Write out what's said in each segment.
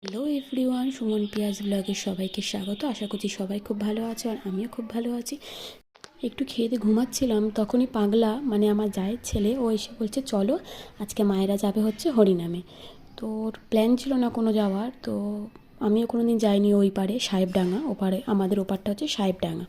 Hello everyone, Suman পিয়াজ ব্লগে সবাইকে স্বাগত। আশা করছি সবাই খুব ভালো আছে আর আমিও খুব ভালো আছি। একটু খেয়ে দিয়ে ঘুমাচ্ছিলাম, তখনই পাগলা মানে আমার জায়ের ছেলে ও এসে বলছে চলো আজকে মায়েরা যাবে হচ্ছে হরিনামে। তো ওর প্ল্যান ছিল না কোনো যাওয়ার, তো আমিও কোনো দিন যাইনি ওই পারে সাহেবডাঙ্গা, ওপারে আমাদের ওপারটা হচ্ছে সাহেবডাঙ্গা,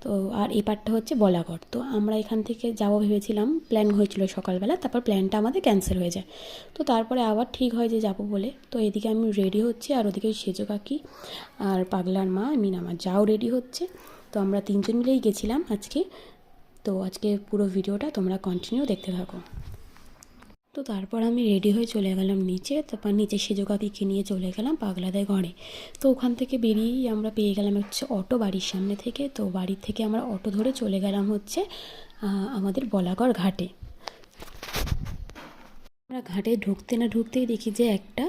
তো আর এই পারটা হচ্ছে বলাগড়। তো আমরা এখান থেকে যাবো ভেবেছিলাম, প্ল্যান হয়েছিল সকালবেলা, তারপর প্ল্যানটা আমাদের ক্যান্সেল হয়ে যায়। তো তারপরে আবার ঠিক হয় যে যাবো বলে, তো এদিকে আমি রেডি হচ্ছি আর ওদিকে সেজো কাকি আর পাগলার মা আমার যাও রেডি হচ্ছে। তো আমরা তিনজন মিলেই গেছিলাম আজকে। তো আজকে পুরো ভিডিওটা তোমরা কন্টিনিউ দেখতে থাকো। তো তারপর আমি রেডি হয়ে চলে গেলাম নিচে, তারপর নিচে সেজো কাকিকে নিয়ে চলে গেলাম পাগলাদের ঘরে। তো ওখান থেকে বেরিয়েই আমরা পেয়ে গেলাম হচ্ছে অটো বাড়ির সামনে থেকে। তো বাড়ির থেকে আমরা অটো ধরে চলে গেলাম হচ্ছে আমাদের বলাগড় ঘাটে। আমরা ঘাটে ঢুকতে না ঢুকতেই দেখি যে একটা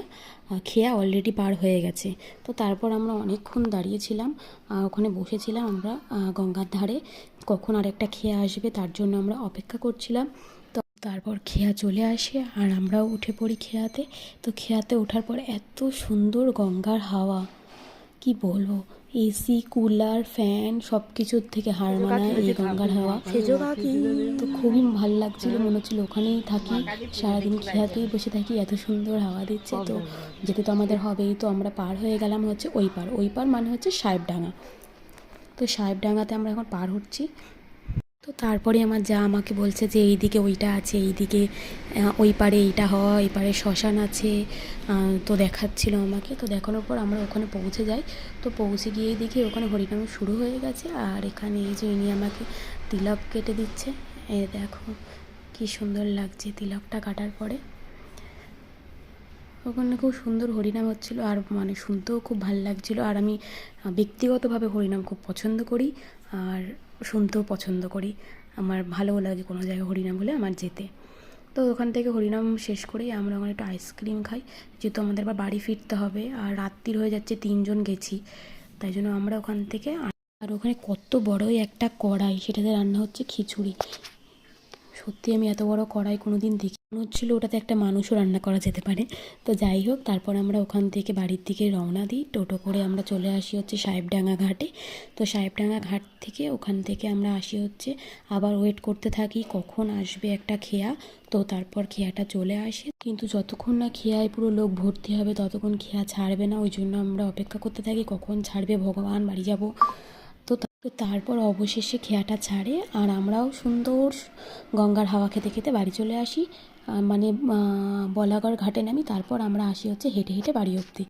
খেয়া অলরেডি পার হয়ে গেছে। তো তারপর আমরা অনেকক্ষণ দাঁড়িয়েছিলাম, ওখানে বসেছিলাম আমরা গঙ্গার ধারে, কখন আর একটা খেয়া আসবে তার জন্য আমরা অপেক্ষা করছিলাম। তো তারপর খেয়া চলে আসে আর আমরাও উঠে পড়ি খেয়াতে। তো খেয়াতে ওঠার পর এত সুন্দর গঙ্গার হাওয়া, কি বলবো, এসি কুলার ফ্যান সব কিছুর থেকে হার মানায় এই গঙ্গার হাওয়া। তো খুবই ভালো লাগছিল, মনে হচ্ছিলো ওখানেই থাকি, সারাদিন খেয়াতেই বসে থাকি, এত সুন্দর হাওয়া দিচ্ছে। তো যেতে তো আমাদের হবেই, তো আমরা পার হয়ে গেলাম হচ্ছে ওই পার মানে হচ্ছে সাহেবডাঙ্গা। তো সাহেবডাঙ্গাতে আমরা এখন পার হচ্ছি। তো তারপরে আমার যা আমাকে বলছে যে এইদিকে ওইটা আছে, এইদিকে ওই পারে এইটা হয়, এই পারে শ্মশান আছে। তো দেখাচ্ছিল আমাকে, তো দেখানোর পর আমরা ওখানে পৌঁছে যাই। তো পৌঁছে গিয়ে দেখি ওখানে হরিনাম শুরু হয়ে গেছে, আর এখানে এই যে ইনি আমাকে তিলক কেটে দিচ্ছে। দেখো কি সুন্দর লাগছে তিলকটা কাটার পরে। ওখানে খুব সুন্দর হরিনাম হচ্ছিলো, আর মানে শুনতেও খুব ভালো লাগছিলো। আর আমি ব্যক্তিগতভাবে হরিনাম খুব পছন্দ করি আর শুনতেও পছন্দ করি, আমার ভালোও লাগে কোনো জায়গায় হরিনাম হলে আমার যেতে। তো ওখান থেকে হরিনাম শেষ করেই আমরা ওখানে একটু আইসক্রিম খাই, যেহেতু আমাদের আবার বাড়ি ফিরতে হবে আর রাত্রির হয়ে যাচ্ছে, 3জন গেছি, তাই জন্য আমরা ওখান থেকে। আর ওখানে কত বড়ই একটা কড়াই, সেটাতে রান্না হচ্ছে খিচুড়ি। সত্যি আমি এত বড় কড়াই কোনো দিন দেখি, মনে হচ্ছিলো ওটাতে একটা মানুষও রান্না করা যেতে পারে। তো যাই হোক, তারপর আমরা ওখান থেকে বাড়ির দিকে রওনা দিই, টোটো করে আমরা চলে আসি হচ্ছে সাহেবডাঙ্গা ঘাটে। তো সাহেবডাঙ্গা ঘাট থেকে ওখান থেকে আমরা আসি হচ্ছে, আবার ওয়েট করতে থাকি কখন আসবে একটা খেয়া। তো তারপর খেয়াটা চলে আসে, কিন্তু যতক্ষণ না খেয়ায় পুরো লোক ভর্তি হবে ততক্ষণ খেয়া ছাড়বে না, ওই জন্য আমরা অপেক্ষা করতে থাকি কখন ছাড়বে, ভগবান বাড়ি যাব। তো তারপর অবশেষে খেয়াটা ছাড়ে আর আমরাও সুন্দর গঙ্গার হাওয়া খেতে খেতে বাড়ি চলে আসি, মানে বলাগড় ঘাটে নামি। তারপর আমরা আসি হচ্ছে হেঁটে হেঁটে বাড়ি অবধি।